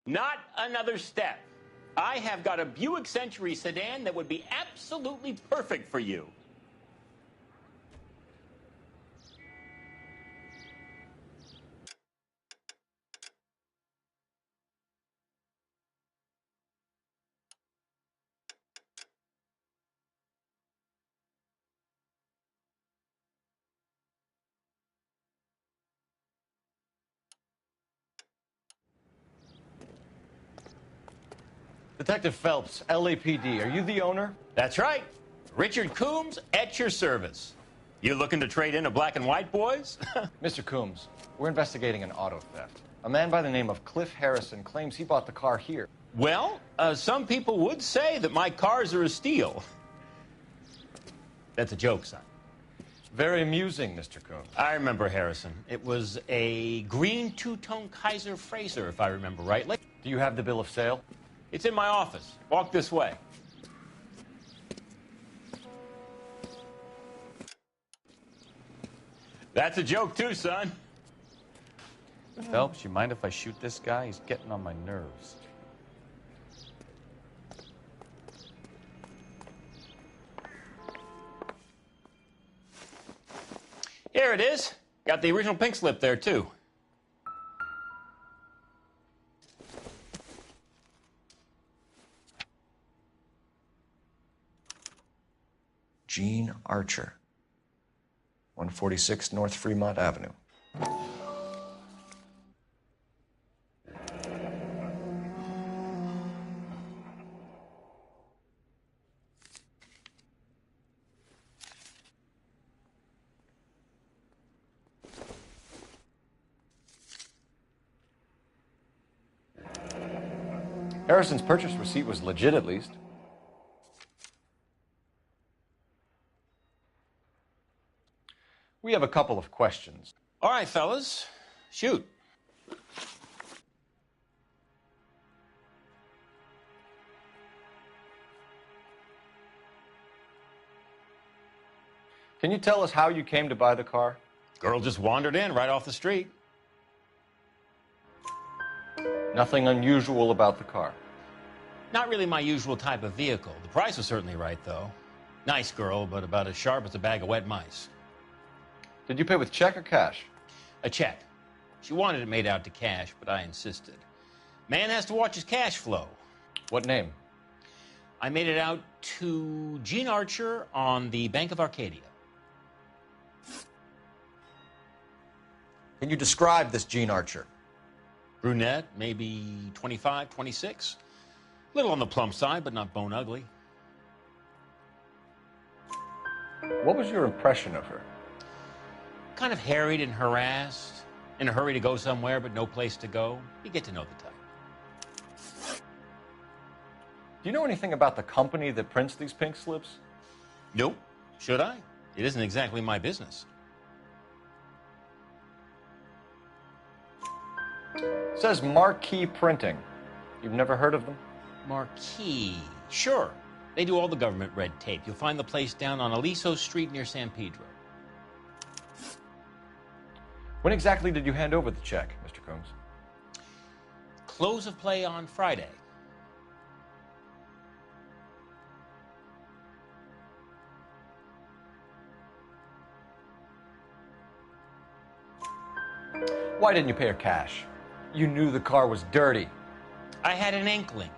Not another step. I have got a Buick Century sedan that would be absolutely perfect for you. Detective Phelps, LAPD, are you the owner? That's right. Richard Coombs at your service. You looking to trade in a black and white, boys? Mr. Coombs, we're investigating an auto theft. A man by the name of Cliff Harrison claims he bought the car here. Well, some people would say that my cars are a steal. That's a joke, son. Very amusing, Mr. Coombs. I remember Harrison. It was a green two-tone Kaiser Frazer, if I remember rightly. Do you have the bill of sale? It's in my office. Walk this way. That's a joke, too, son. Phelps, you mind if I shoot this guy? He's getting on my nerves. Here it is. Got the original pink slip there, too. Gene Archer, 146 North Fremont Avenue. Harrison's purchase receipt was legit, at least. We have a couple of questions. All right, fellas. Shoot. Can you tell us how you came to buy the car? Girl just wandered in right off the street. Nothing unusual about the car. Not really my usual type of vehicle. The price was certainly right, though. Nice girl, but about as sharp as a bag of wet mice. Did you pay with check or cash? A check. She wanted it made out to cash, but I insisted. Man has to watch his cash flow. What name? I made it out to Gene Archer on the Bank of Arcadia. Can you describe this Gene Archer? Brunette, maybe 25, 26. Little on the plump side, but not bone ugly. What was your impression of her? Kind of harried and harassed. In a hurry to go somewhere, but no place to go. You get to know the type. Do you know anything about the company that prints these pink slips? Nope. Should I? It isn't exactly my business. It says Marquee Printing. You've never heard of them? Marquee. Sure. They do all the government red tape. You'll find the place down on Aliso Street near San Pedro. When exactly did you hand over the check, Mr. Coombs? Close of play on Friday. Why didn't you pay her cash? You knew the car was dirty. I had an inkling.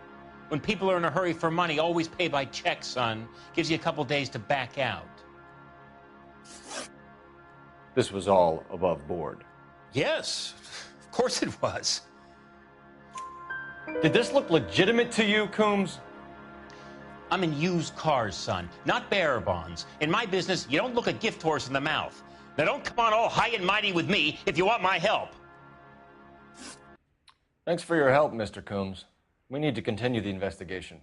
When people are in a hurry for money, always pay by check, son. Gives you a couple days to back out. This was all above board. Yes, of course it was. Did this look legitimate to you, Coombs? I'm in used cars, son, not bearer bonds. In my business, you don't look a gift horse in the mouth. Now don't come on all high and mighty with me if you want my help. Thanks for your help, Mr. Coombs. We need to continue the investigation.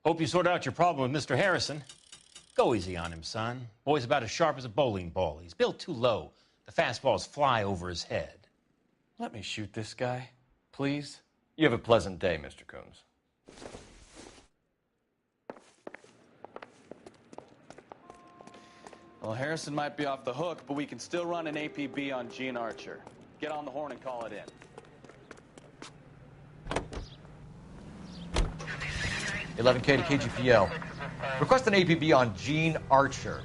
Hope you sort out your problem with Mr. Harrison. Go easy on him, son. Boy's about as sharp as a bowling ball. He's built too low. The fastballs fly over his head. Let me shoot this guy, please. You have a pleasant day, Mr. Coombs. Well, Harrison might be off the hook, but we can still run an APB on Gene Archer. Get on the horn and call it in. 11K to KGPL. Request an APB on Gene Archer,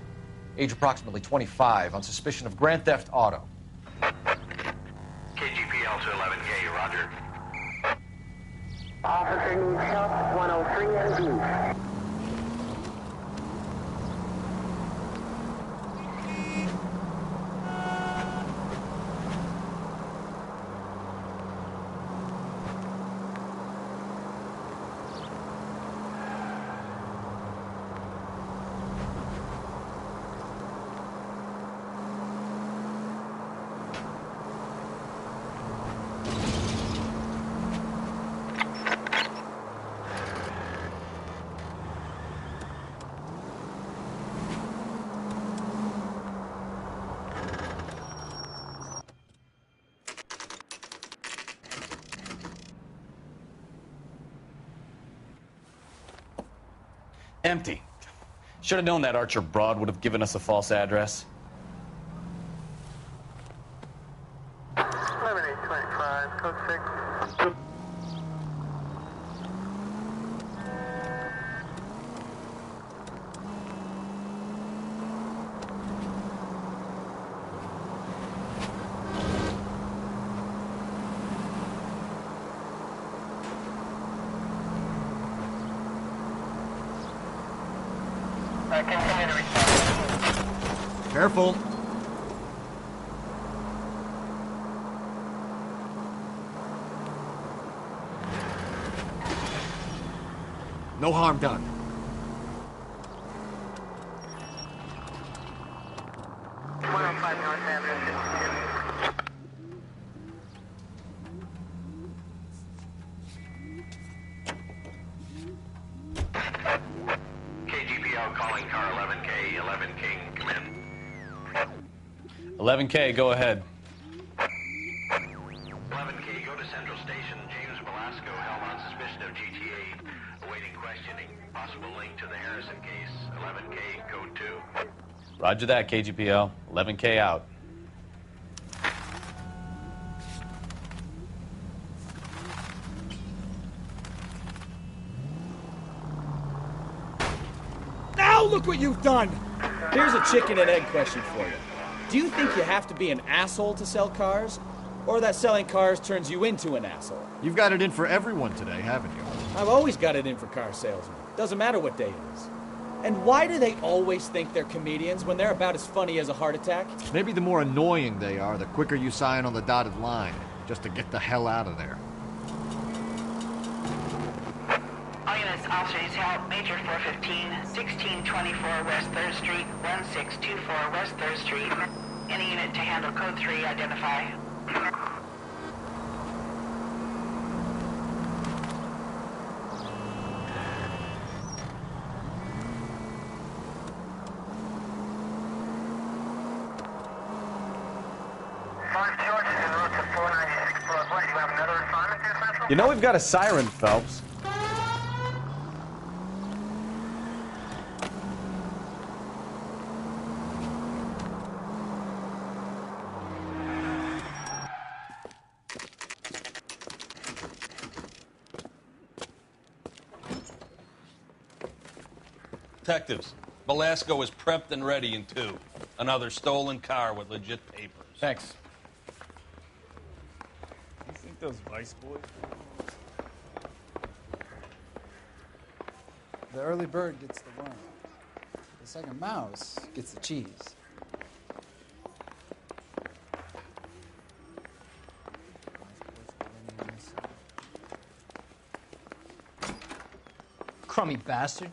age approximately 25, on suspicion of grand theft auto. KGPL to 11K, roger. Officer needs help, 103 MD. Empty. Should have known that Archer broad would have given us a false address. 11825, code 6. Continue to respond. Careful. No harm done. North Avenue. KGPL calling car 11K, 11 King, come in. 11K, go ahead. 11K, go to Central Station. James Velasco held on suspicion of GTA, awaiting questioning. Possible link to the Harrison case. 11K, code 2. Roger that, KGPL. 11K out. Now look what you've done! Here's a chicken and egg question for you. Do you think you have to be an asshole to sell cars? Or that selling cars turns you into an asshole? You've got it in for everyone today, haven't you? I've always got it in for car salesmen. Doesn't matter what day it is. And why do they always think they're comedians when they're about as funny as a heart attack? Maybe the more annoying they are, the quicker you sign on the dotted line, just to get the hell out of there. All units, officers help. Major 415, 1624 West 3rd Street, 1624 West 3rd Street. Any unit to handle code 3, identify. You know we've got a siren, Phelps. Detectives, Velasco is prepped and ready in 2. Another stolen car with legit papers. Thanks. You think those Vice boys? The early bird gets the worm. The second mouse gets the cheese. Crummy bastard.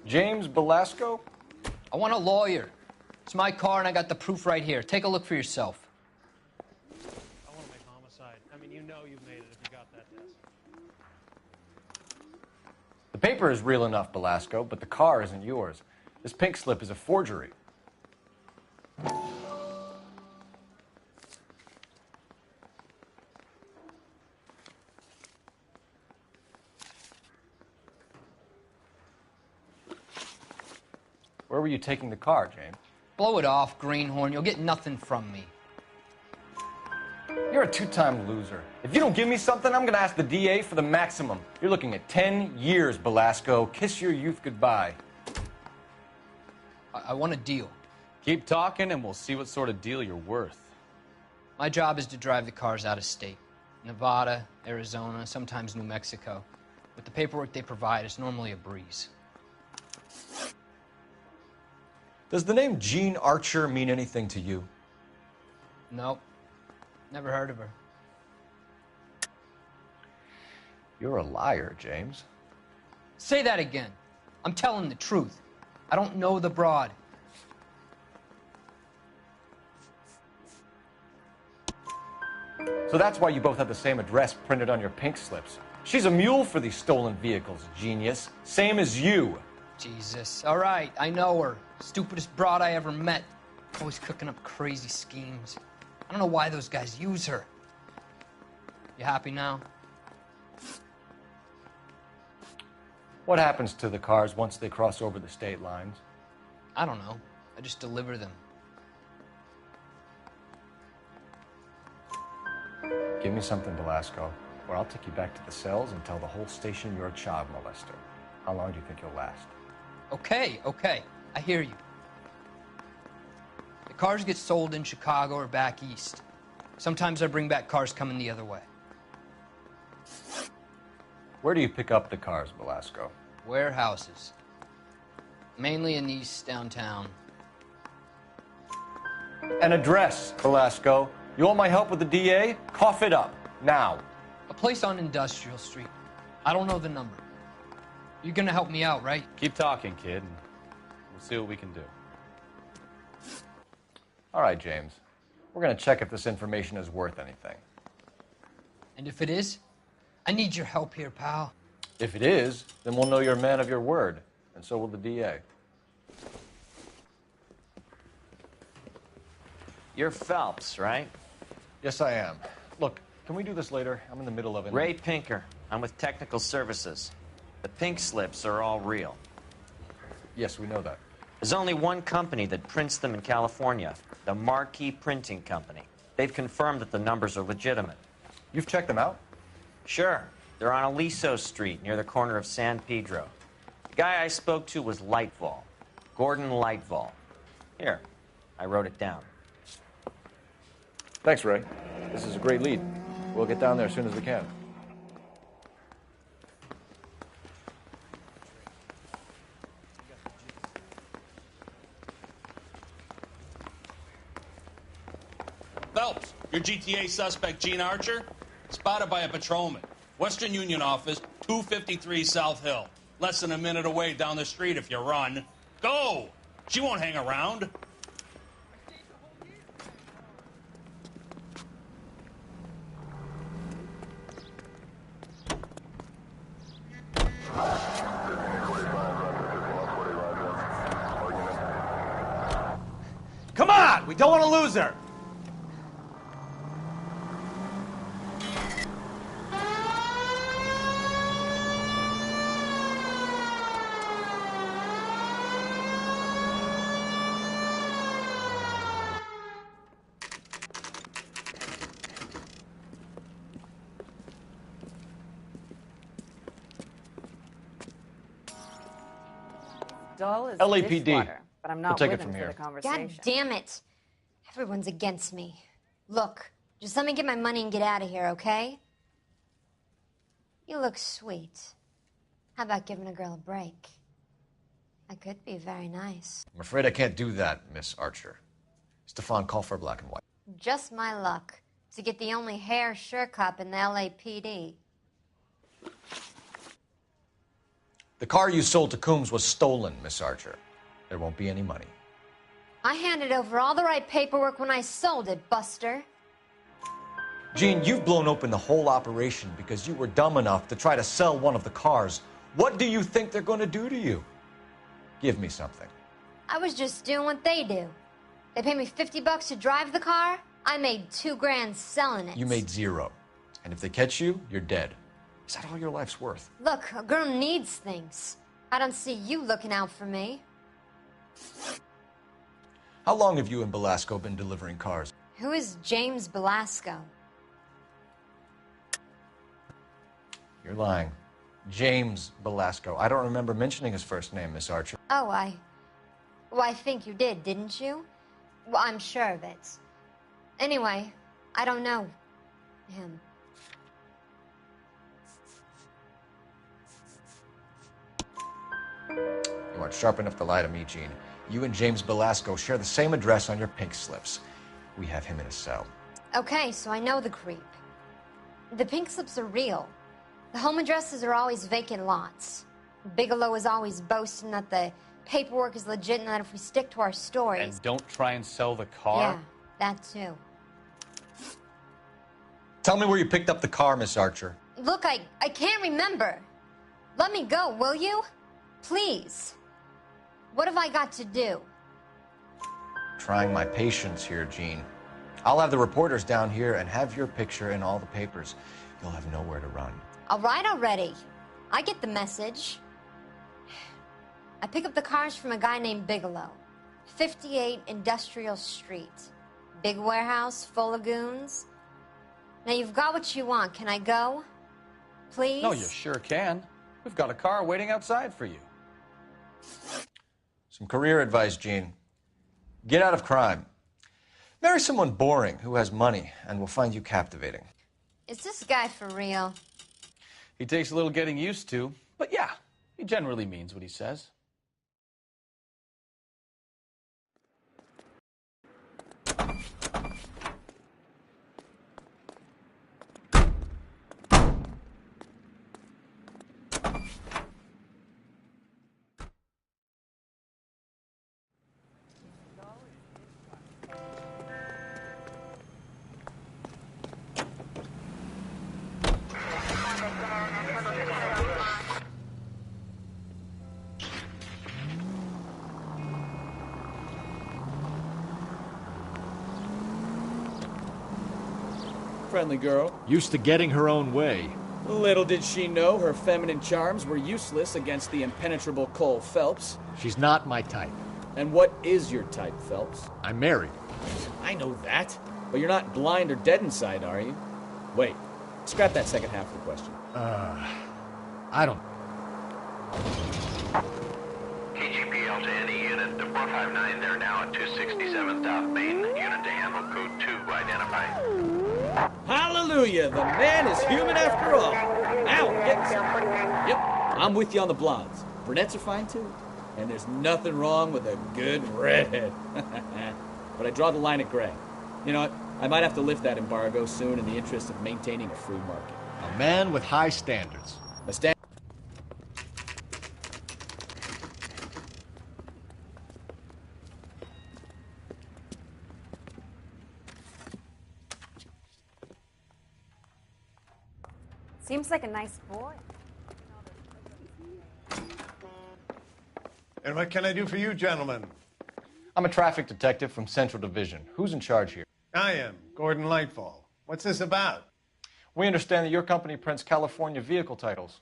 James Velasco? I want a lawyer. It's my car and I got the proof right here. Take a look for yourself. I want to make homicide. I mean, you know you've made it if you got that test. The paper is real enough, Velasco, but the car isn't yours. This pink slip is a forgery. Where were you taking the car, James? Blow it off, greenhorn. You'll get nothing from me. You're You're a two-time loser. If you don't give me something, I'm gonna ask the DA for the maximum. You're looking at 10 years, Belasco. Kiss your youth goodbye. I want a deal. Keep talking and we'll see what sort of deal you're worth. My job is to drive the cars out of state. Nevada, Arizona, sometimes New Mexico. With the paperwork they provide, it's normally a breeze. Does the name Jean Archer mean anything to you? Nope. Never heard of her. You're a liar, James. Say that again. I'm telling the truth. I don't know the broad. So that's why you both have the same address printed on your pink slips. She's a mule for these stolen vehicles, genius. Same as you. Jesus. All right, I know her. Stupidest broad I ever met. Always cooking up crazy schemes. I don't know why those guys use her. You happy now? What happens to the cars once they cross over the state lines? I don't know. I just deliver them. Give me something, Belasco, or I'll take you back to the cells and tell the whole station you're a child molester. How long do you think you'll last? Okay. I hear you. The cars get sold in Chicago or back east. Sometimes I bring back cars coming the other way. Where do you pick up the cars, Belasco? Warehouses. Mainly in East downtown. An address, Belasco. You want my help with the DA? Cough it up, now. A place on Industrial Street. I don't know the number. You're gonna help me out, right? Keep talking, kid, and we'll see what we can do. All right, James. We're gonna check if this information is worth anything. And if it is, I need your help here, pal. If it is, then we'll know you're a man of your word, and so will the DA. You're Phelps, right? Yes, I am. Look, can we do this later? I'm in the middle of it. Ray Pinker. I'm with Technical Services. The pink slips are all real. Yes, we know that. There's only one company that prints them in California, the Marquee Printing Company. They've confirmed that the numbers are legitimate. You've checked them out? Sure. They're on Aliso Street, near the corner of San Pedro. The guy I spoke to was Lightval. Gordon Lightval. Here, I wrote it down. Thanks, Ray. This is a great lead. We'll get down there as soon as we can. Phelps, your GTA suspect, Jean Archer, spotted by a patrolman. Western Union office, 253 South Hill. Less than a minute away down the street if you run. Go! She won't hang around. Come on! We don't want to lose her! Dull as LAPD. dishwater, but I'm not We'll take with it him from for here. the conversation. God damn it. Everyone's against me. Look, just let me get my money and get out of here, okay? You look sweet. How about giving a girl a break? I could be very nice. I'm afraid I can't do that, Miss Archer. Stefan, call for black and white. Just my luck to get the only hair sure cop in the LAPD. The car you sold to Coombs was stolen, Miss Archer. There won't be any money. I handed over all the right paperwork when I sold it, Buster. Gene, you've blown open the whole operation because you were dumb enough to try to sell one of the cars. What do you think they're going to do to you? Give me something. I was just doing what they do. They paid me $50 to drive the car. I made $2 grand selling it. You made zero. And if they catch you, you're dead. Is that all your life's worth? Look, a girl needs things. I don't see you looking out for me. How long have you and Belasco been delivering cars? Who is James Belasco? You're lying. James Belasco. I don't remember mentioning his first name, Miss Archer. Oh, well, I think you did, didn't you? Well, I'm sure of it. Anyway, I don't know him. You aren't sharp enough to lie to me, Gene. You and James Belasco share the same address on your pink slips. We have him in a cell. Okay, so I know the creep. The pink slips are real. The home addresses are always vacant lots. Bigelow is always boasting that the paperwork is legit and that if we stick to our stories... And don't try and sell the car? Yeah, that too. Tell me where you picked up the car, Miss Archer. Look, I can't remember. Let me go, will you? Please. What have I got to do? Trying my patience here, Gene. I'll have the reporters down here and have your picture in all the papers. You'll have nowhere to run. All right already. I get the message. I pick up the cars from a guy named Bigelow. 58 Industrial Street. Big warehouse, full of goons. Now you've got what you want. Can I go? Please? No, you sure can. We've got a car waiting outside for you. Some career advice, Gene. Get out of crime. Marry someone boring who has money and will find you captivating. Is this guy for real? He takes a little getting used to, but yeah, he generally means what he says. Friendly girl. Used to getting her own way. Little did she know her feminine charms were useless against the impenetrable Cole Phelps. She's not my type. And what is your type, Phelps? I'm married. I know that, but you're not blind or dead inside, are you? Wait, scrap that second half of the question. I don't... KGPL to any unit, the 459 there now at 267 South Main. Unit to handle code 2 identified. Hallelujah! The man is human after all. Now, get some. Yep, I'm with you on the blondes. Brunettes are fine too. And there's nothing wrong with a good redhead. But I draw the line at gray. You know what? I might have to lift that embargo soon in the interest of maintaining a free market. A man with high standards. Seems like a nice boy. And what can I do for you, gentlemen? I'm a traffic detective from Central Division. Who's in charge here? I am, Gordon Lightfall. What's this about? We understand that your company prints California vehicle titles.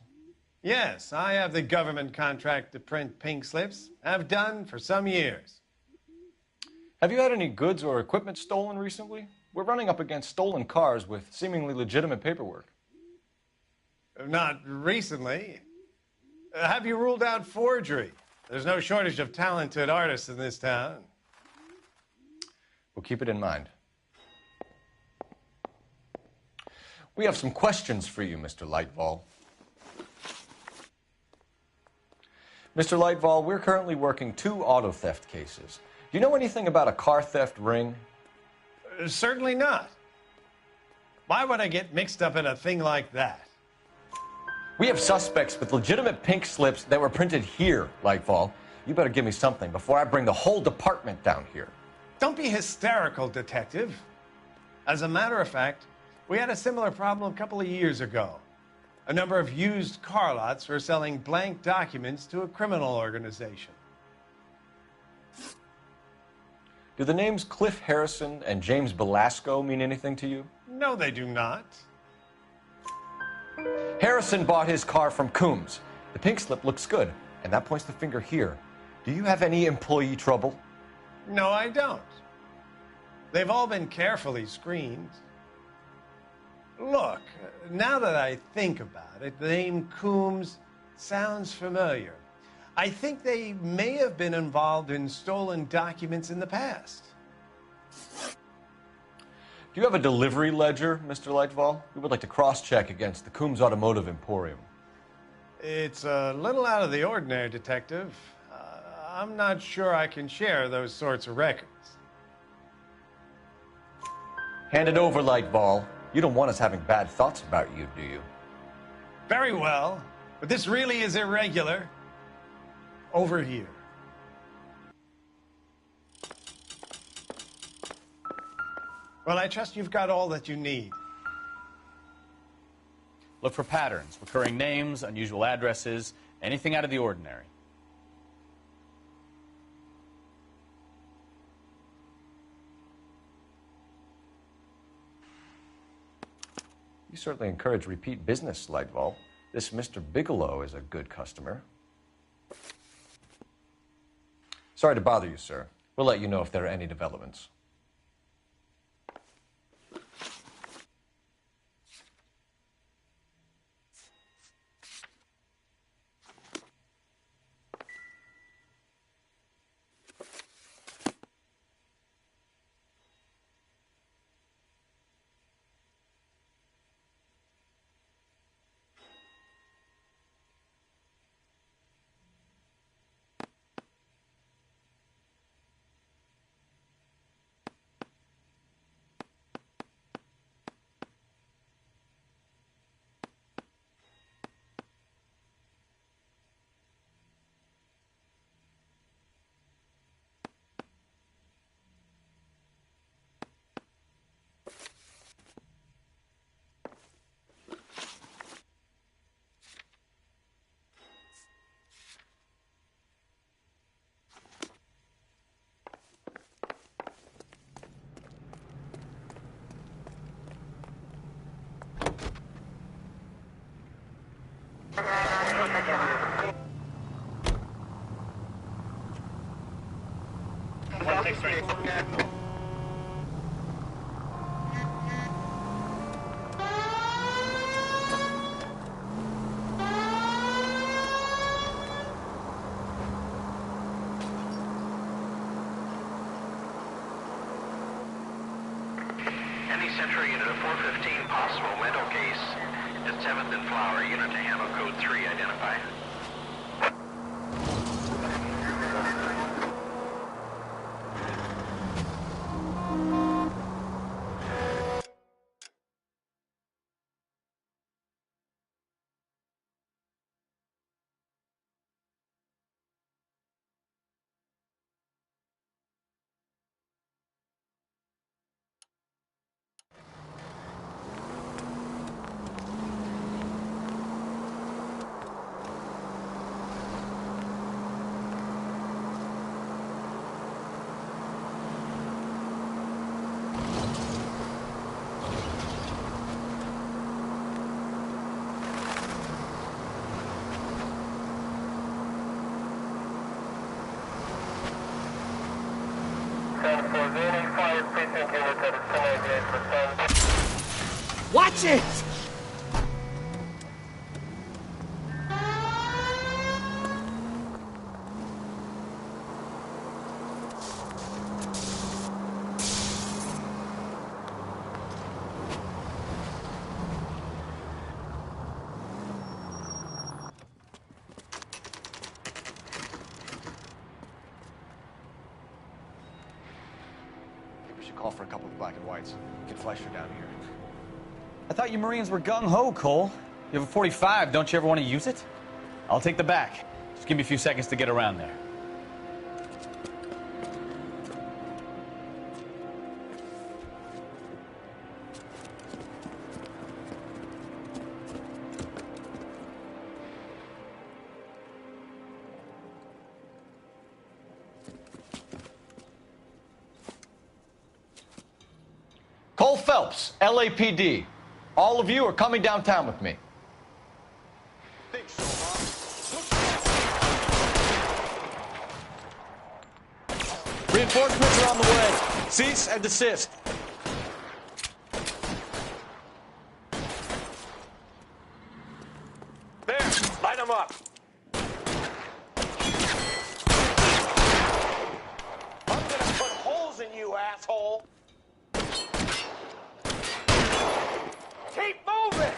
Yes, I have the government contract to print pink slips. I've done for some years. Have you had any goods or equipment stolen recently? We're running up against stolen cars with seemingly legitimate paperwork. Not recently. Have you ruled out forgery? There's no shortage of talented artists in this town. We'll keep it in mind. We have some questions for you, Mr. Lightfall. Mr. Lightfall, we're currently working 2 auto theft cases. Do you know anything about a car theft ring? Certainly not. Why would I get mixed up in a thing like that? We have suspects with legitimate pink slips that were printed here, Lightfall. You better give me something before I bring the whole department down here. Don't be hysterical, Detective. As a matter of fact, we had a similar problem a couple of years ago. A number of used car lots were selling blank documents to a criminal organization. Do the names Cliff Harrison and James Belasco mean anything to you? No, they do not. Harrison bought his car from Coombs. The pink slip looks good, and that points the finger here. Do you have any employee trouble? No, I don't. They've all been carefully screened. Look, now that I think about it, the name Coombs sounds familiar. I think they may have been involved in stolen documents in the past. Do you have a delivery ledger, Mr. Lightfall? We would like to cross-check against the Coombs Automotive Emporium. It's a little out of the ordinary, Detective. I'm not sure I can share those sorts of records. Hand it over, Lightball. You don't want us having bad thoughts about you, do you? Very well, but this really is irregular. Over here. Well, I trust you've got all that you need. Look for patterns, recurring names, unusual addresses, anything out of the ordinary. You certainly encourage repeat business, Lightball. This Mr. Bigelow is a good customer. Sorry to bother you, sir. We'll let you know if there are any developments. Any Central unit of 415, possible mental case at 7th and Flower. Unit to handle code 3, identify. Watch it! We should call for a couple of black and whites. Get Fleischer down here. I thought you Marines were gung-ho, Cole. You have a 45, don't you ever want to use it? I'll take the back. Just give me a few seconds to get around there. Cole Phelps, LAPD. All of you are coming downtown with me. Reinforcements are on the way. Cease and desist. Line them up. I'm gonna put holes in you, asshole. Keep moving.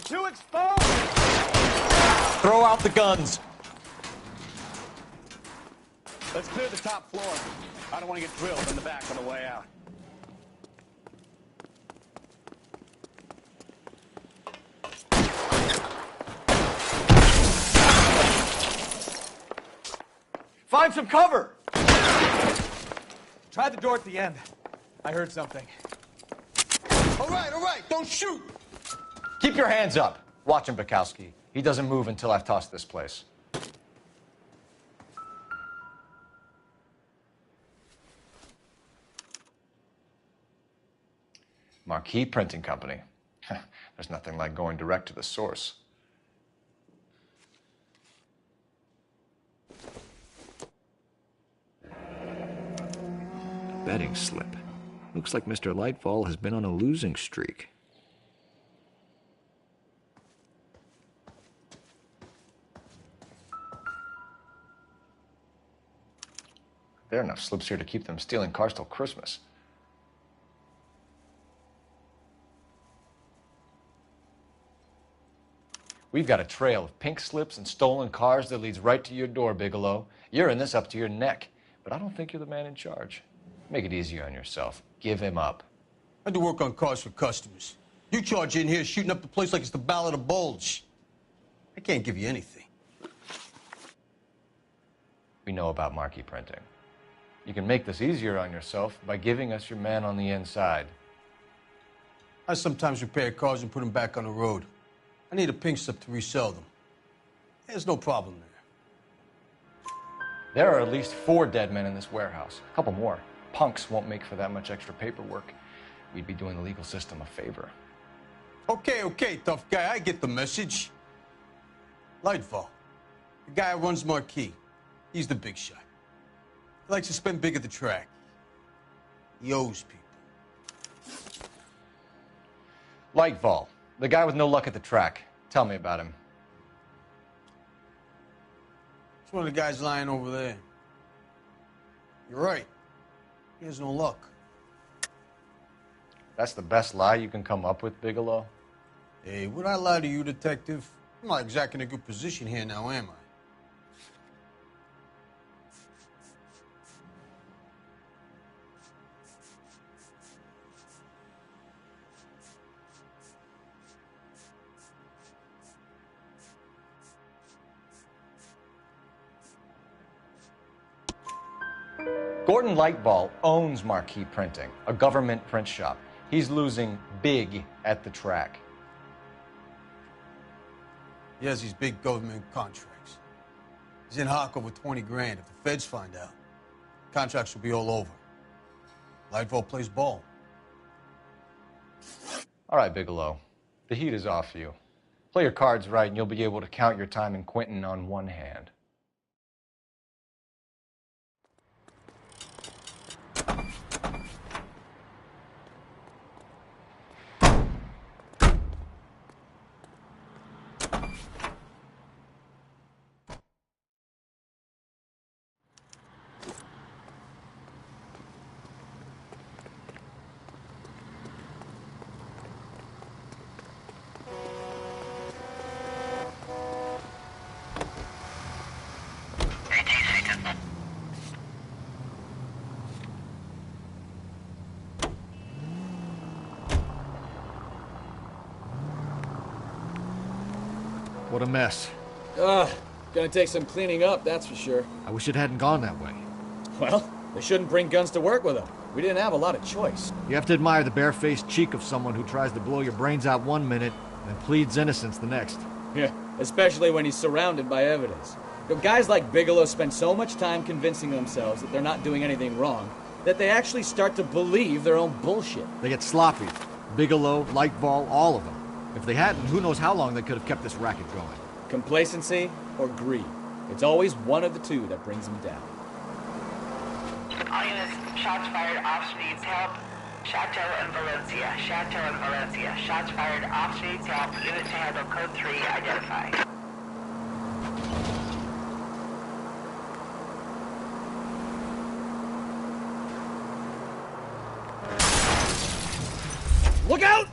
Too exposed! Throw out the guns. Let's clear the top floor. I don't want to get drilled in the back on the way out. Find some cover! Try the door at the end. I heard something. All right, don't shoot! Keep your hands up. Watch him, Bukowski. He doesn't move until I've tossed this place. Marquee Printing Company. There's nothing like going direct to the source. Betting slip. Looks like Mr. Lightfall has been on a losing streak. There are enough slips here to keep them stealing cars till Christmas. We've got a trail of pink slips and stolen cars that leads right to your door, Bigelow. You're in this up to your neck, but I don't think you're the man in charge. Make it easier on yourself. Give him up. I do work on cars for customers. You charge in here shooting up the place like it's the Ballad of Bulge. I can't give you anything. We know about marquee printing. You can make this easier on yourself by giving us your man on the inside. I sometimes repair cars and put them back on the road. I need a pink slip to resell them. There's no problem there. There are at least 4 dead men in this warehouse. A couple more. Punks won't make for that much extra paperwork. We'd be doing the legal system a favor. Okay, tough guy. I get the message. Lightfall, the guy who runs Marquee. He's the big shot. He likes to spend big at the track. He owes people. Lightfall, the guy with no luck at the track. Tell me about him. It's one of the guys lying over there. You're right. He has no luck. That's the best lie you can come up with, Bigelow? Hey, would I lie to you, detective? I'm not exactly in a good position here now, am I? Gordon Lightfall owns Marquee Printing, a government print shop. He's losing big at the track. He has these big government contracts. He's in hock over 20 grand. If the feds find out, contracts will be all over. Lightfall plays ball. All right, Bigelow. The heat is off you. Play your cards right and you'll be able to count your time in Quentin on one hand. What a mess. Gonna take some cleaning up, that's for sure. I wish it hadn't gone that way. Well, They shouldn't bring guns to work with them. We didn't have a lot of choice. You have to admire the barefaced cheek of someone who tries to blow your brains out one minute and pleads innocence the next. Yeah, especially when he's surrounded by evidence. You know, guys like Bigelow spend so much time convincing themselves that they're not doing anything wrong that they actually start to believe their own bullshit. They get sloppy. Bigelow, Lightball, all of them. If they hadn't, who knows how long they could have kept this racket going. Complacency or greed. It's always one of the two that brings them down. All units, shots fired, officer needs help. Chateau and Valencia. Chateau and Valencia. Shots fired, officer needs help. Unit to handle code 3, identify. Look out!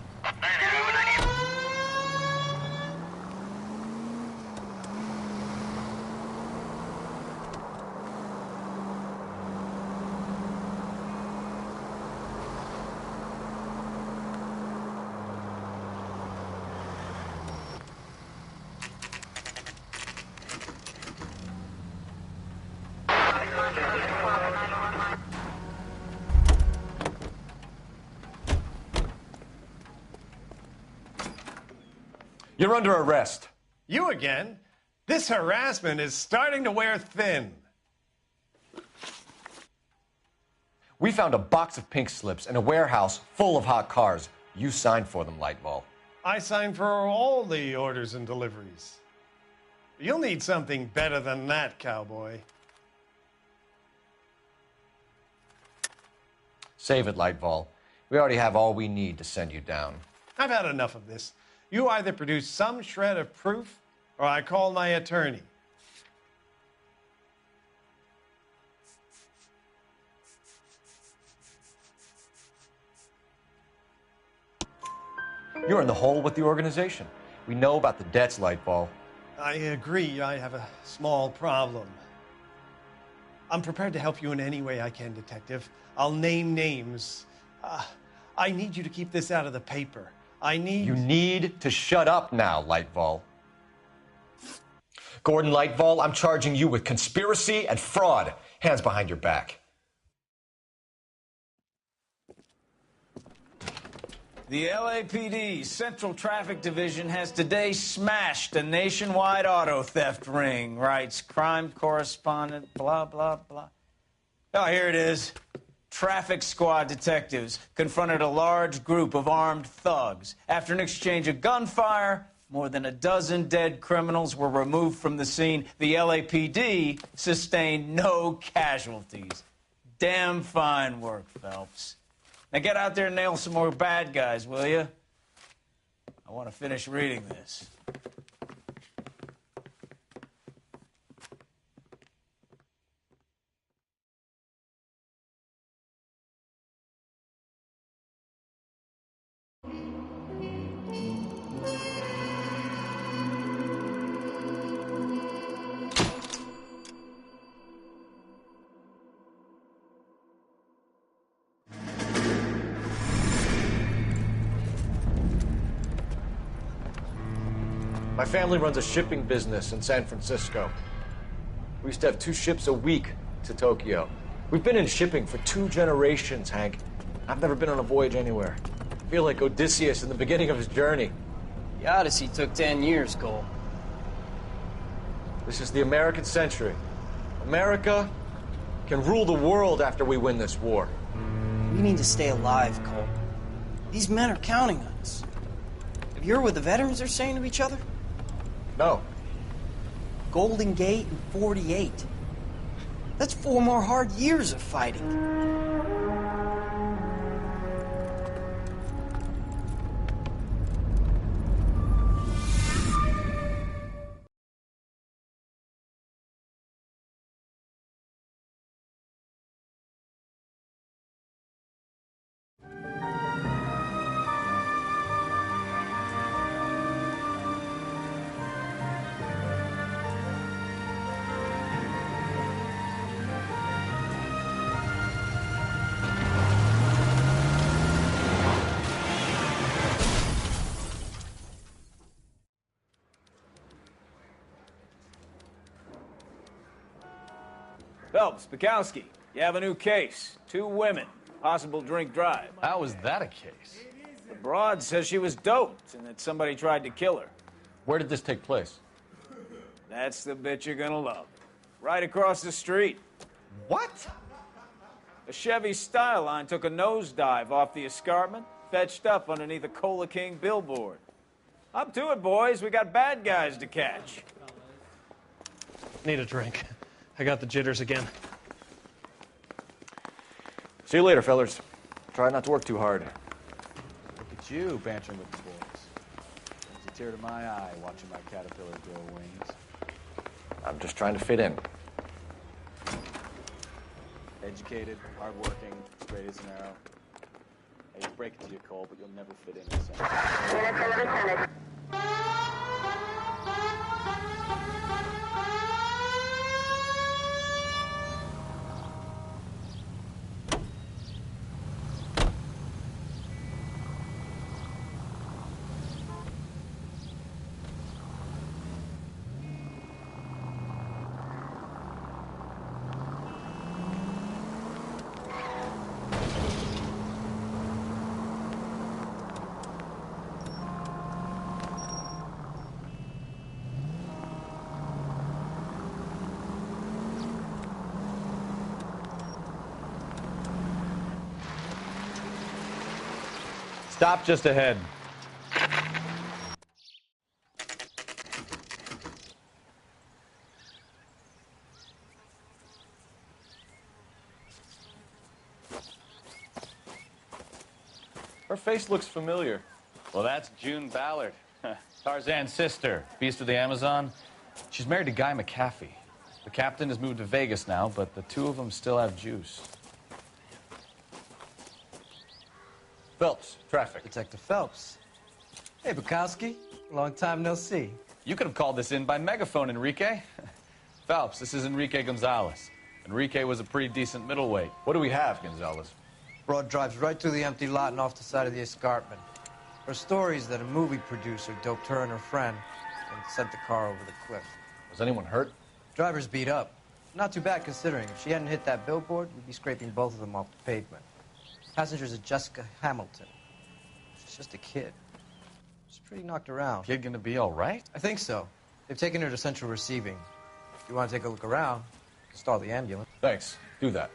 You're under arrest. You again? This harassment is starting to wear thin. We found a box of pink slips in a warehouse full of hot cars. You signed for them, Lightball. I signed for all the orders and deliveries. You'll need something better than that, cowboy. Save it, Lightball. We already have all we need to send you down. I've had enough of this. You either produce some shred of proof, or I call my attorney. You're in the hole with the organization. We know about the debts, Lightball. I agree, I have a small problem. I'm prepared to help you in any way I can, Detective. I'll name names. I need you to keep this out of the paper. You need to shut up now, Lightball. Gordon Lightball, I'm charging you with conspiracy and fraud. Hands behind your back. The LAPD Central Traffic Division has today smashed a nationwide auto theft ring, writes crime correspondent, blah, blah, blah. Oh, here it is. Traffic squad detectives confronted a large group of armed thugs. After an exchange of gunfire, more than a dozen dead criminals were removed from the scene. The LAPD sustained no casualties. Damn fine work, Phelps. Now get out there and nail some more bad guys, will you? I want to finish reading this. My family runs a shipping business in San Francisco. We used to have 2 ships a week to Tokyo. We've been in shipping for 2 generations, Hank. I've never been on a voyage anywhere. I feel like Odysseus in the beginning of his journey. The Odyssey took 10 years, Cole. This is the American century. America can rule the world after we win this war. We need to stay alive, Cole. These men are counting on us. Have you heard what the veterans are saying to each other? No. Golden Gate and 48. That's 4 more hard years of fighting. Phelps, Bukowski. You have a new case. 2 women. Possible drink drive. How is that a case? The broad says she was doped and that somebody tried to kill her. Where did this take place? That's the bit you're gonna love. Right across the street. What? A Chevy Styline took a nosedive off the escarpment, fetched up underneath a Cola King billboard. Up to it, boys. We got bad guys to catch. Need a drink. I got the jitters again. See you later, fellers. Try not to work too hard. Look at you bantering with the boys. Brings a tear to my eye watching my caterpillar grow wings. I'm just trying to fit in. Educated, hardworking, straight as an arrow. I hate to break it to you, Cole, but you'll never fit in this end. Stop just ahead. Her face looks familiar. Well, that's June Ballard, Tarzan's sister, beast of the Amazon. She's married to Guy McAfee. The captain has moved to Vegas now, but the 2 of them still have juice. Phelps, traffic. Detective Phelps. Hey, Bukowski. Long time no see. You could have called this in by megaphone, Enrique. Phelps, this is Enrique Gonzalez. Enrique was a pretty decent middleweight. What do we have, Gonzalez? Broad drives right through the empty lot and off the side of the escarpment. Her story is that a movie producer doped her and her friend and sent the car over the cliff. Was anyone hurt? Driver's beat up. Not too bad considering. If she hadn't hit that billboard, we'd be scraping both of them off the pavement. Passenger's a Jessica Hamilton. She's just a kid. She's pretty knocked around. Kid gonna be all right? I think so. They've taken her to central receiving. If you want to take a look around, stall the ambulance. Thanks. Do that.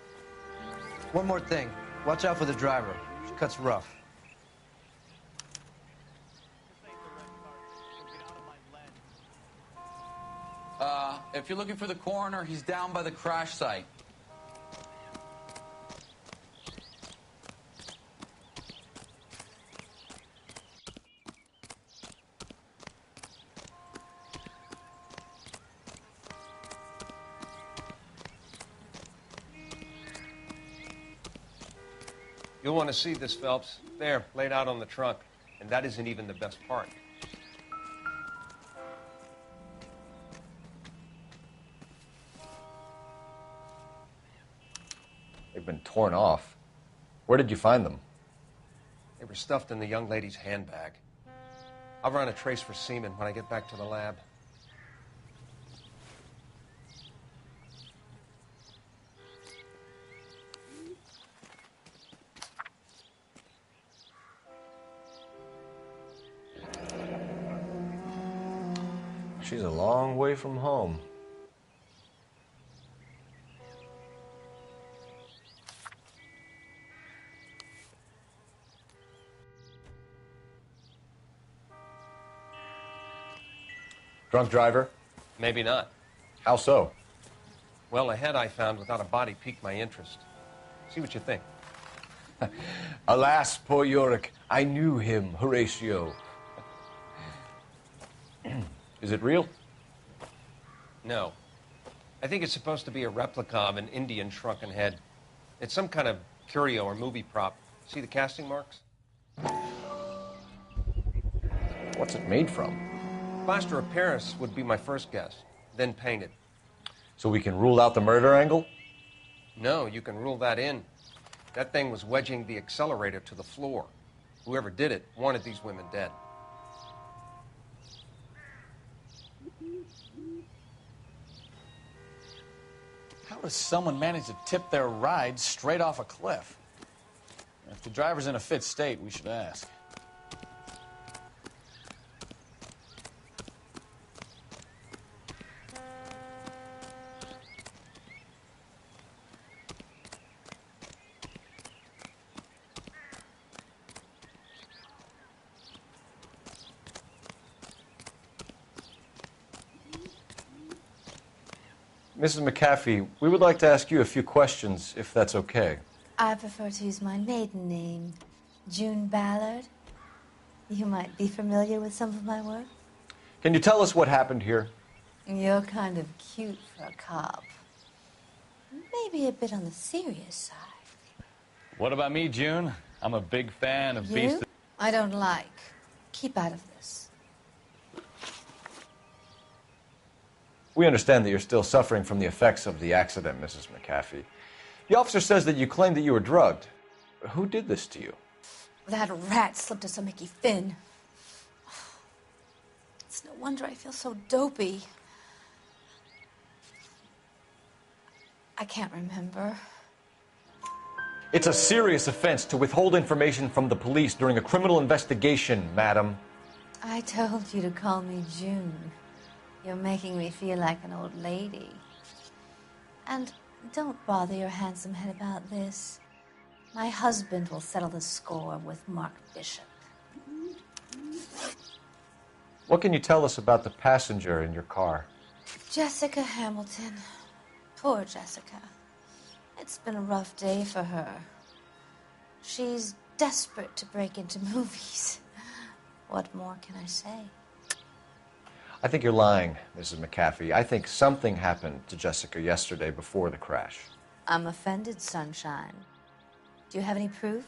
One more thing. Watch out for the driver. She cuts rough. If you're looking for the coroner, he's down by the crash site. You'll want to see this, Phelps. There, laid out on the trunk. And that isn't even the best part. They've been torn off. Where did you find them? They were stuffed in the young lady's handbag. I'll run a trace for semen when I get back to the lab. She's a long way from home. Drunk driver? Maybe not. How so? Well, a head I found without a body piqued my interest. See what you think. Alas, poor Yorick, I knew him, Horatio. Is it real? No. I think it's supposed to be a replica of an Indian shrunken head. It's some kind of curio or movie prop. See the casting marks? What's it made from? Plaster of Paris would be my first guess, then painted. So we can rule out the murder angle? No, you can rule that in. That thing was wedging the accelerator to the floor. Whoever did it wanted these women dead. How does someone manage to tip their ride straight off a cliff? If the driver's in a fit state, we should ask. Mrs. McAfee, we would like to ask you a few questions, if that's okay. I prefer to use my maiden name, June Ballard. You might be familiar with some of my work. Can you tell us what happened here? You're kind of cute for a cop. Maybe a bit on the serious side. What about me, June? I'm a big fan of You? I don't like. Keep out of this. We understand that you're still suffering from the effects of the accident, Mrs. McAfee. The officer says that you claimed that you were drugged. Who did this to you? That rat slipped us a Mickey Finn. It's no wonder I feel so dopey. I can't remember. It's a serious offense to withhold information from the police during a criminal investigation, madam. I told you to call me June. You're making me feel like an old lady. And don't bother your handsome head about this. My husband will settle the score with Mark Bishop. What can you tell us about the passenger in your car? Jessica Hamilton. Poor Jessica. It's been a rough day for her. She's desperate to break into movies. What more can I say? I think you're lying, Mrs. McAfee. I think something happened to Jessica yesterday before the crash. I'm offended, Sunshine. Do you have any proof?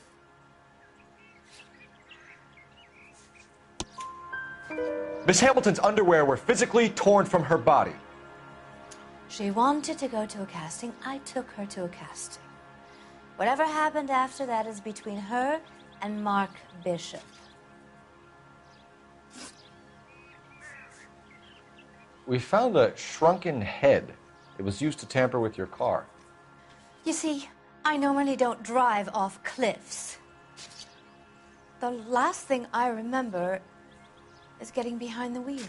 Miss Hamilton's underwear were physically torn from her body. She wanted to go to a casting. I took her to a casting. Whatever happened after that is between her and Mark Bishop. We found a shrunken head. It was used to tamper with your car. You see, I normally don't drive off cliffs. The last thing I remember is getting behind the wheel.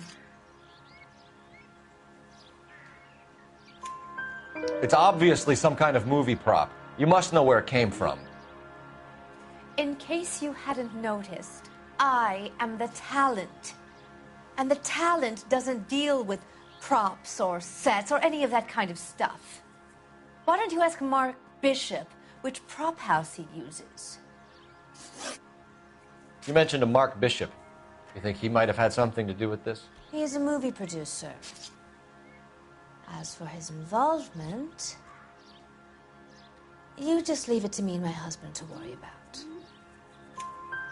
It's obviously some kind of movie prop. You must know where it came from. In case you hadn't noticed, I am the talent. And the talent doesn't deal with props or sets or any of that kind of stuff. Why don't you ask Mark Bishop which prop house he uses? You mentioned a Mark Bishop. You think he might have had something to do with this? He is a movie producer. As for his involvement, you just leave it to me and my husband to worry about.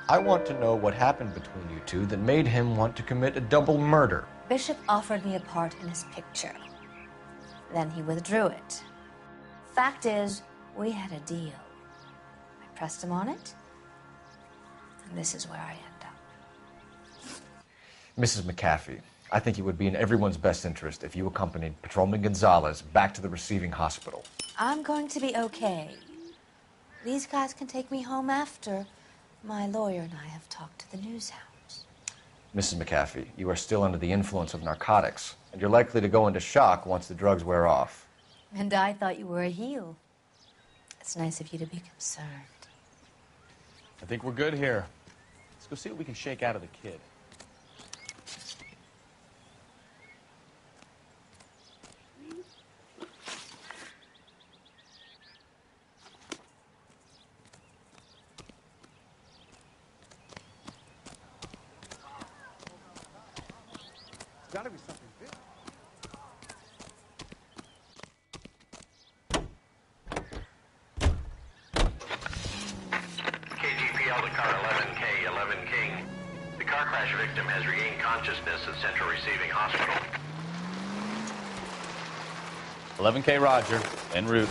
I want to know what happened between you two that made him want to commit a double murder. Bishop offered me a part in his picture. Then he withdrew it. Fact is, we had a deal. I pressed him on it, and this is where I end up. Mrs. McAfee, I think it would be in everyone's best interest if you accompanied Patrolman Gonzalez back to the receiving hospital. I'm going to be okay. These guys can take me home after. My lawyer and I have talked to the news hounds. Mrs. McAfee, you are still under the influence of narcotics, and you're likely to go into shock once the drugs wear off. And I thought you were a heel. It's nice of you to be concerned. I think we're good here. Let's go see what we can shake out of the kid. Gotta be something big. KGPL to car 11K, 11 King. The car crash victim has regained consciousness at Central Receiving Hospital. 11K Roger, en route.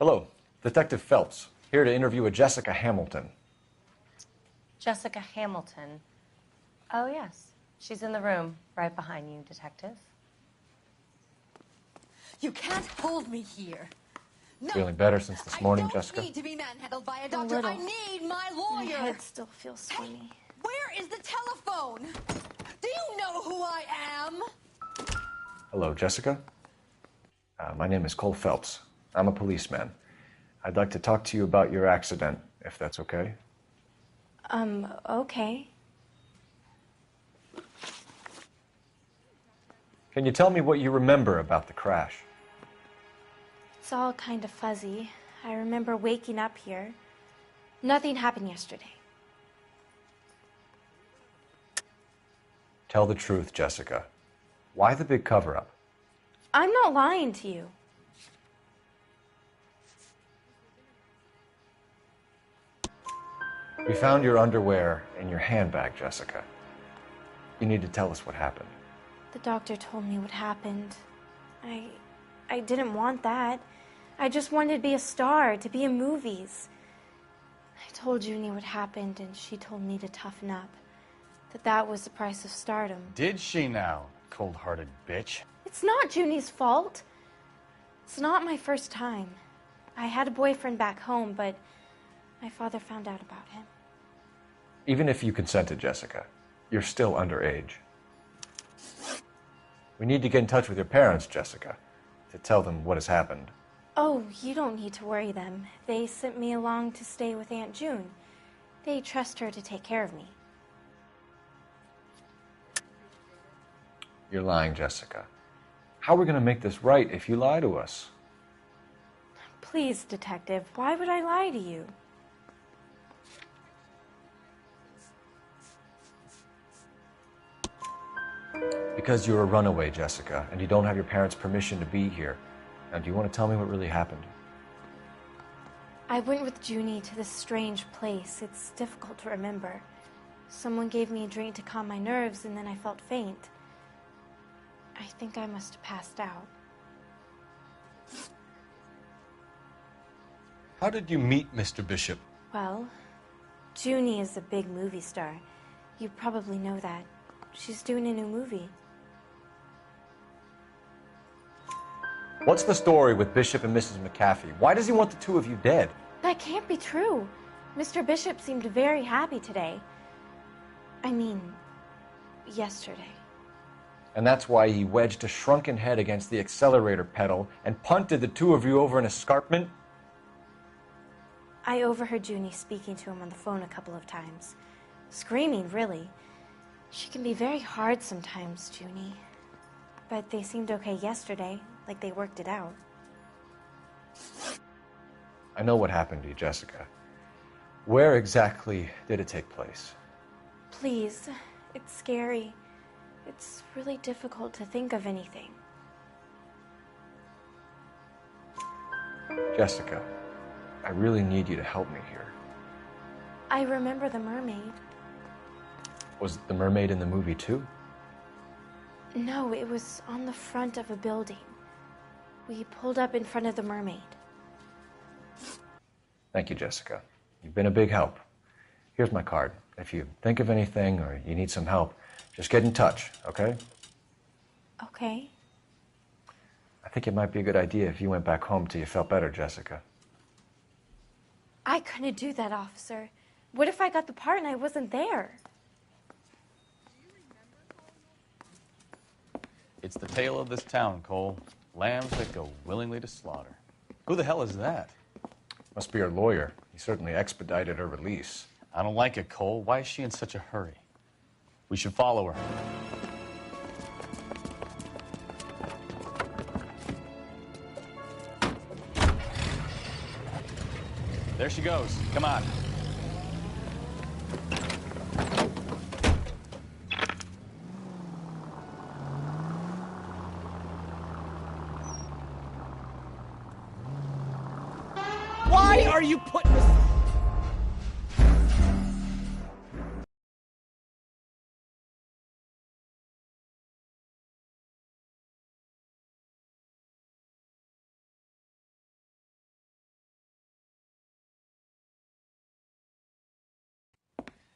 Hello, Detective Phelps, here to interview a Jessica Hamilton. Jessica Hamilton. Oh, yes. She's in the room, right behind you, Detective. You can't hold me here. No, Feeling better since this morning, I Jessica? don't need to be manhandled by a doctor. little. I need my lawyer. My head still feels swimmy. Hey, where is the telephone? Do you know who I am? Hello, Jessica. My name is Cole Phelps. I'm a policeman. I'd like to talk to you about your accident, if that's okay. Okay. Can you tell me what you remember about the crash? It's all kind of fuzzy. I remember waking up here. Nothing happened yesterday. Tell the truth, Jessica. Why the big cover-up? I'm not lying to you. We found your underwear in your handbag, Jessica. You need to tell us what happened. The doctor told me what happened. I didn't want that. I just wanted to be a star, to be in movies. I told Junie what happened, and she told me to toughen up. That was the price of stardom. Did she now, cold-hearted bitch? It's not Junie's fault. It's not my first time. I had a boyfriend back home, but my father found out about him. Even if you consented, Jessica, you're still underage. We need to get in touch with your parents, Jessica, to tell them what has happened. Oh, you don't need to worry them. They sent me along to stay with Aunt June. They trust her to take care of me. You're lying, Jessica. How are we going to make this right if you lie to us? Please, Detective, why would I lie to you? Because you're a runaway, Jessica, and you don't have your parents' permission to be here. Now, do you want to tell me what really happened? I went with Junie to this strange place. It's difficult to remember. Someone gave me a drink to calm my nerves, and then I felt faint. I think I must have passed out. How did you meet Mr. Bishop? Well, Junie is a big movie star. You probably know that. She's doing a new movie. What's the story with Bishop and Mrs. McAfee? Why does he want the two of you dead? That can't be true. Mr. Bishop seemed very happy today. I mean, yesterday. And that's why he wedged a shrunken head against the accelerator pedal and punted the two of you over an escarpment? I overheard Junie speaking to him on the phone a couple of times. Screaming, really. She can be very hard sometimes, Junie. But they seemed okay yesterday, like they worked it out. I know what happened to you, Jessica. Where exactly did it take place? Please, it's scary. It's really difficult to think of anything. Jessica, I really need you to help me here. I remember the mermaid. Was the mermaid in the movie too? No, it was on the front of a building. We pulled up in front of the mermaid. Thank you, Jessica. You've been a big help. Here's my card. If you think of anything or you need some help, just get in touch, okay? Okay. I think it might be a good idea if you went back home till you felt better, Jessica. I couldn't do that, officer. What if I got the part and I wasn't there? It's the tale of this town, Cole. Lambs that go willingly to slaughter. Who the hell is that? Must be her lawyer. He certainly expedited her release. I don't like it, Cole. Why is she in such a hurry? We should follow her. There she goes. Come on. Why are you putting this...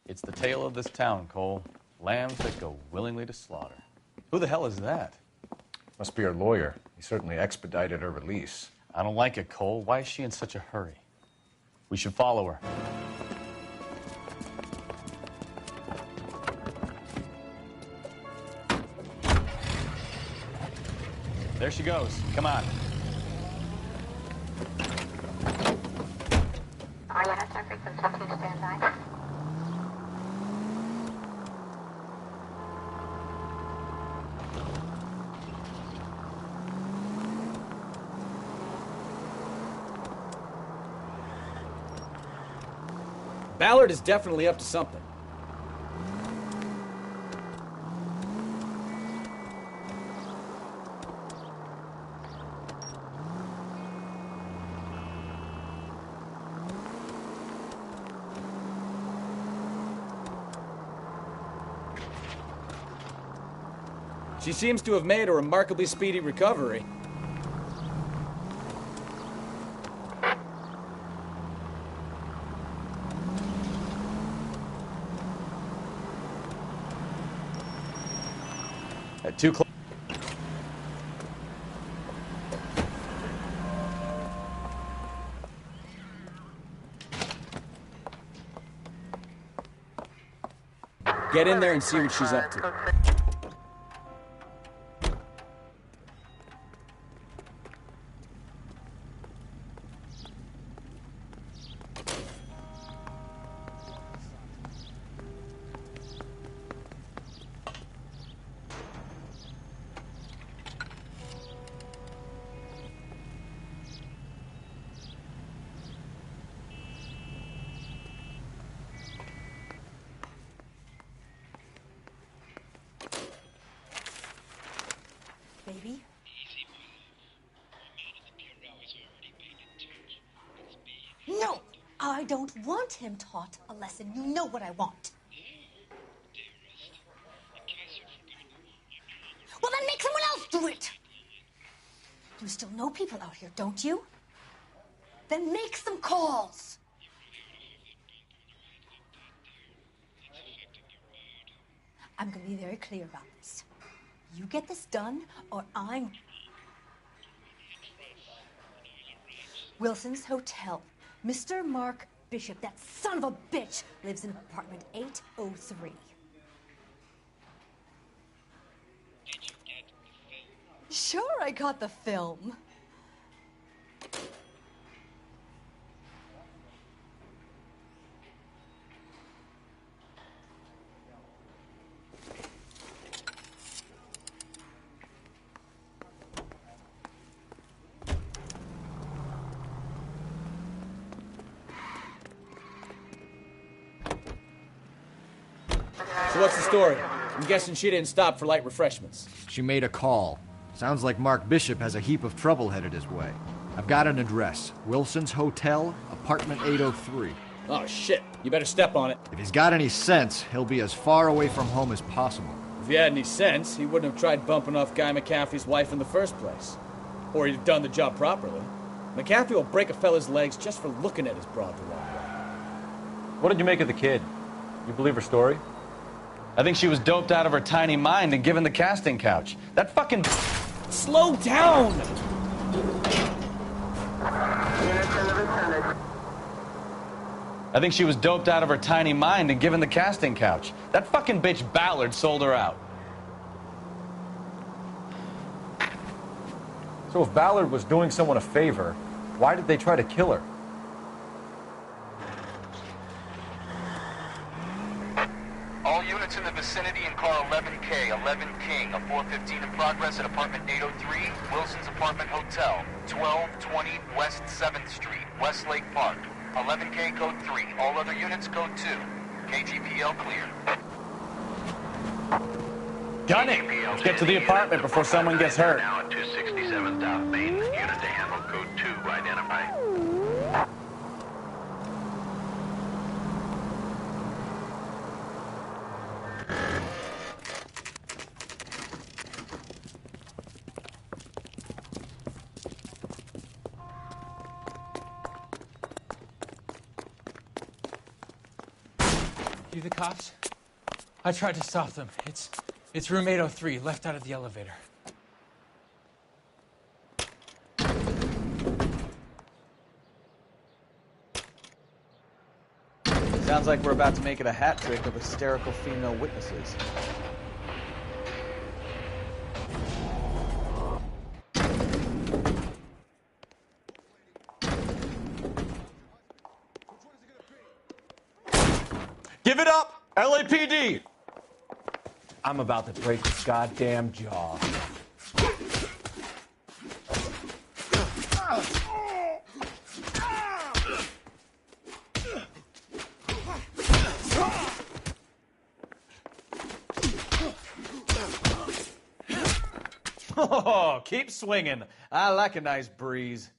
It's the tale of this town, Cole. Lambs that go willingly to slaughter. Who the hell is that? Must be her lawyer. He certainly expedited her release. I don't like it, Cole. Why is she in such a hurry? We should follow her. There she goes. Come on. Ballard is definitely up to something. She seems to have made a remarkably speedy recovery. Too close. Get in there and see what she's up to. Baby? No! I don't want him taught a lesson. You know what I want. Well, then make someone else do it! You still know people out here, don't you? Then make some calls! I'm going to be very clear about this. You get this done, or I'm... Wilson's Hotel. Mr. Mark Bishop, that son of a bitch, lives in apartment 803. Sure, I got the film. So what's the story? I'm guessing she didn't stop for light refreshments. She made a call. Sounds like Mark Bishop has a heap of trouble headed his way. I've got an address. Wilson's Hotel, apartment 803. Oh, shit. You better step on it. If he's got any sense, he'll be as far away from home as possible. If he had any sense, he wouldn't have tried bumping off Guy McCaffrey's wife in the first place. Or he'd have done the job properly. McCaffrey will break a fella's legs just for looking at his broad the wrong way. What did you make of the kid? You believe her story? I think she was doped out of her tiny mind and given the casting couch. That fucking... Slow down! I think she was doped out of her tiny mind and given the casting couch. That fucking bitch Ballard sold her out. So if Ballard was doing someone a favor, why did they try to kill her? All units in the vicinity in car 11K, 11 King, a 415 in progress at apartment 803, Wilson's Apartment Hotel, 1220 West 7th Street, Westlake Park. 11K code 3, all other units code 2. KGPL clear. Gun it! Let's get to the apartment before someone gets hurt. Now at 267 South Main, unit to handle code 2, identify. You the cops? I tried to stop them. It's room 803, left out of the elevator. Sounds like we're about to make it a hat trick of hysterical female witnesses. Give it up! LAPD! I'm about to break this goddamn jaw. Oh, keep swinging. I like a nice breeze.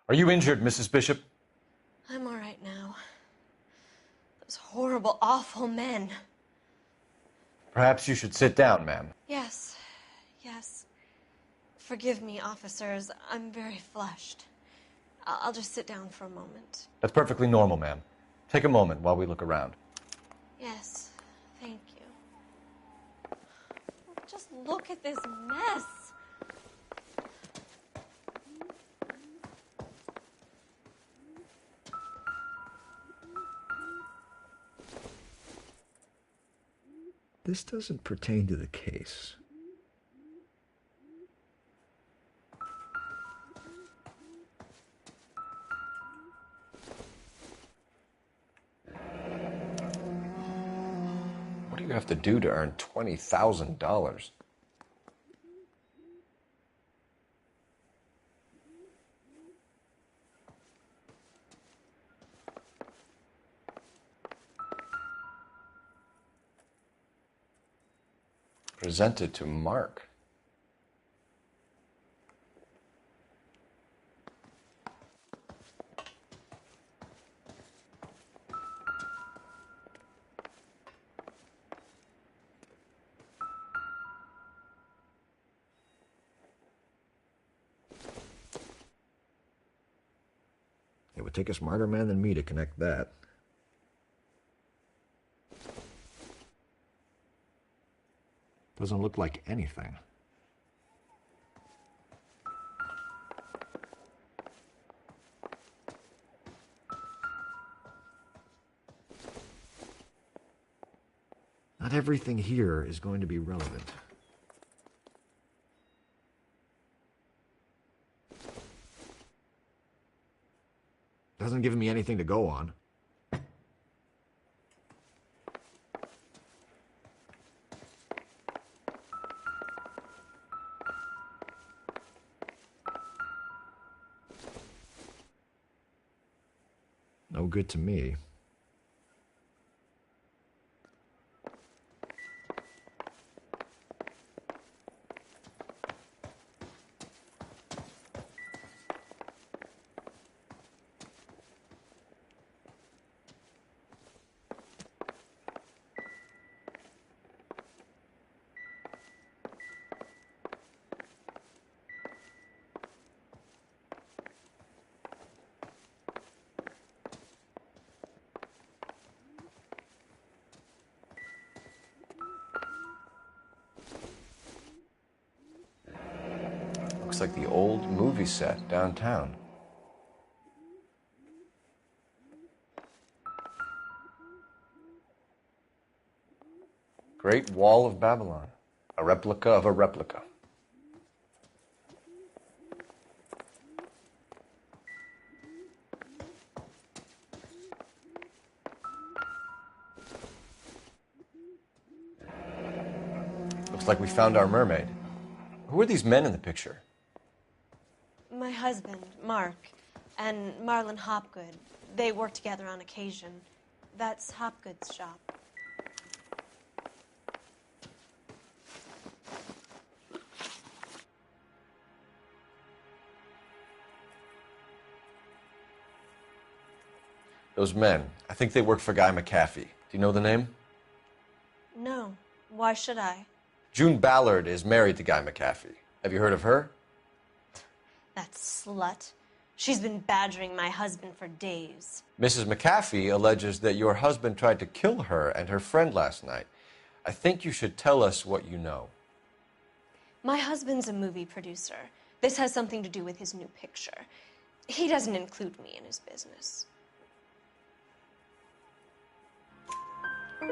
Are you injured, Mrs. Bishop? I'm all right now. Those horrible, awful men. Perhaps you should sit down, ma'am. Yes, yes. Forgive me, officers. I'm very flushed. I'll just sit down for a moment. That's perfectly normal, ma'am. Take a moment while we look around. Yes, thank you. Just look at this mess. This doesn't pertain to the case. What do you have to do to earn $20,000? Presented to Mark. It would take a smarter man than me to connect that. Doesn't look like anything. Not everything here is going to be relevant. Doesn't give me anything to go on. No good to me. Looks like the old movie set downtown. Great Wall of Babylon. A replica of a replica. Looks like we found our mermaid. Who are these men in the picture? My husband, Mark, and Marlon Hopgood. They work together on occasion. That's Hopgood's shop. Those men, I think they work for Guy McAfee. Do you know the name? No. Why should I? June Ballard is married to Guy McAfee. Have you heard of her? That slut. She's been badgering my husband for days. Mrs. McAfee alleges that your husband tried to kill her and her friend last night. I think you should tell us what you know. My husband's a movie producer. This has something to do with his new picture. He doesn't include me in his business.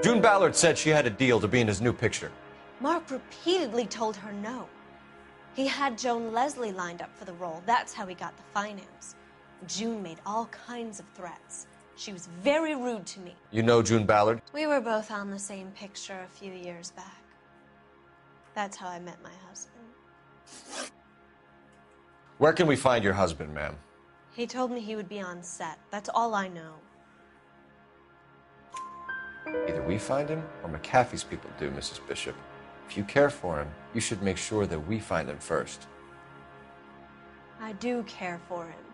June Ballard said she had a deal to be in his new picture. Mark repeatedly told her no. He had Joan Leslie lined up for the role. That's how he got the finance. June made all kinds of threats. She was very rude to me. You know June Ballard? We were both on the same picture a few years back. That's how I met my husband. Where can we find your husband, ma'am? He told me he would be on set. That's all I know. Either we find him or McAfee's people do, Mrs. Bishop. If you care for him, you should make sure that we find him first. I do care for him.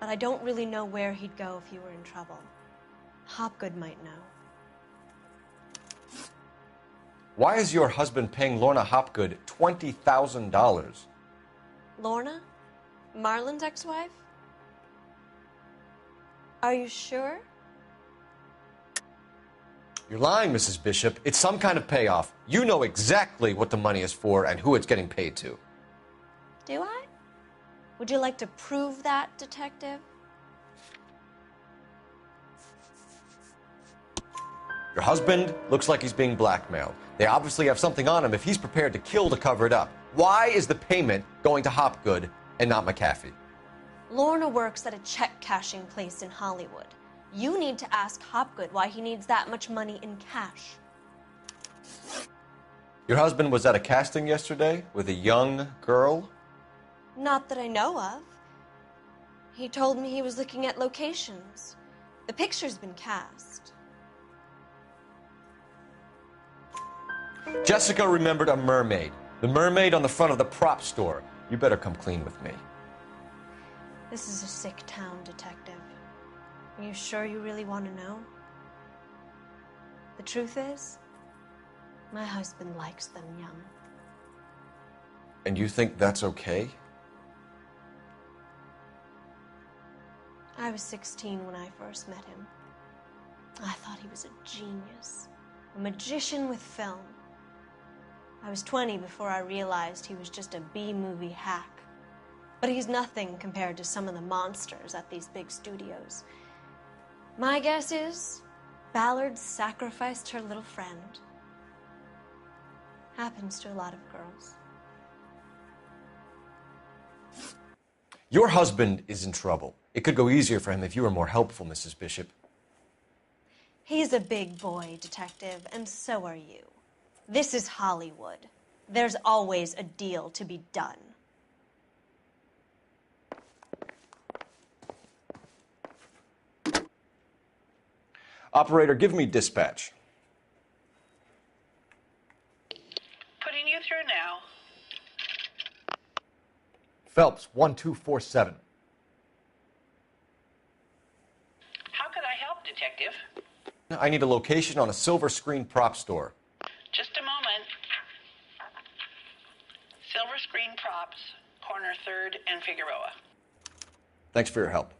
But I don't really know where he'd go if he were in trouble. Hopgood might know. Why is your husband paying Lorna Hopgood $20,000? Lorna? Marlon's ex-wife? Are you sure? You're lying, Mrs. Bishop. It's some kind of payoff. You know exactly what the money is for and who it's getting paid to. Do I? Would you like to prove that, detective? Your husband looks like he's being blackmailed. They obviously have something on him if he's prepared to kill to cover it up. Why is the payment going to Hopgood and not McAfee? Lorna works at a check-cashing place in Hollywood. You need to ask Hopgood why he needs that much money in cash. Your husband was at a casting yesterday with a young girl? Not that I know of. He told me he was looking at locations. The picture's been cast. Jessica remembered a mermaid. The mermaid on the front of the prop store. You better come clean with me. This is a sick town, detective. Are you sure you really want to know? The truth is, my husband likes them young. And you think that's okay? I was 16 when I first met him. I thought he was a genius, a magician with film. I was 20 before I realized he was just a B-movie hack. But he's nothing compared to some of the monsters at these big studios. My guess is Ballard sacrificed her little friend. Happens to a lot of girls. Your husband is in trouble. It could go easier for him if you were more helpful, Mrs. Bishop. He's a big boy, detective, and so are you. This is Hollywood. There's always a deal to be done. Operator, give me dispatch. Putting you through now. Phelps, 1247. How could I help, Detective? I need a location on a silver screen prop store. Just a moment. Silver Screen Props, corner 3rd and Figueroa. Thanks for your help.